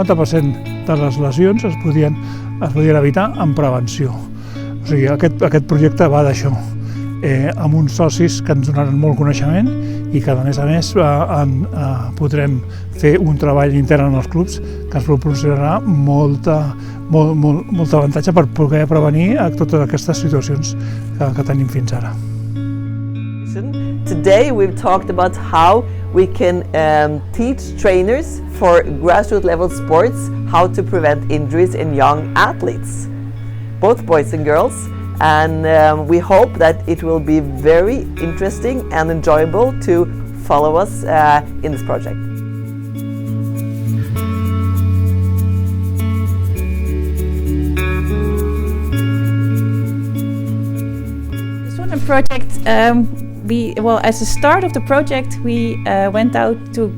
50% de les lesions es podien evitar amb prevenció. O sigui, aquest projecte va d'això, amb uns socis que ens donaran molt coneixement i que, a més, podrem fer un treball intern en els clubs que ens proporcionarà molt avantatge per poder prevenir totes aquestes situacions que tenim fins ara. Today we've talked about how we can teach trainers for grassroots level sports how to prevent injuries in young athletes, both boys and girls, and we hope that it will be very interesting and enjoyable to follow us in this project. The SONAR project, as a start of the project, we went out to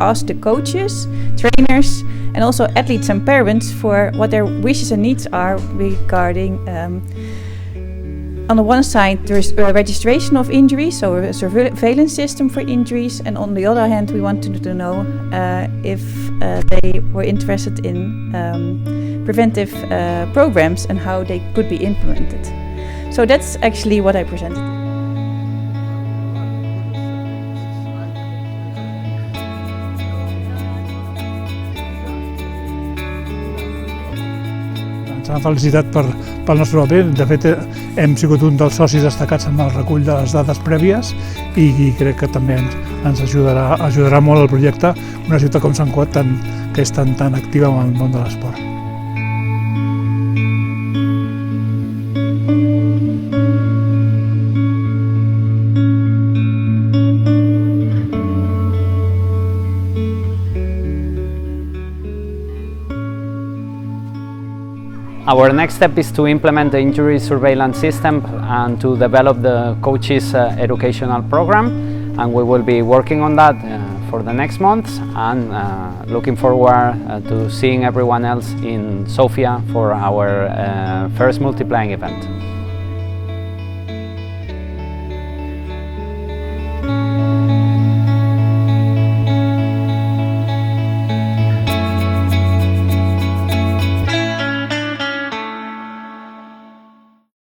ask the coaches, trainers, and also athletes and parents for what their wishes and needs are regarding, on the one side, there is registration of injuries, so a surveillance system for injuries, and on the other hand, we wanted to know if they were interested in preventive programs and how they could be implemented. So that's actually what I presented. Ens han felicitat pel nostre paper. De fet, hem sigut un dels socis destacats en el recull de les dades prèvies i crec que també ens ajudarà molt el projecte, una ciutat com Sant Cugat que és tan activa en el món de l'esport. Our next step is to implement the injury surveillance system and to develop the coaches educational program, and we will be working on that for the next months, and looking forward to seeing everyone else in Sofia for our first multiplying event.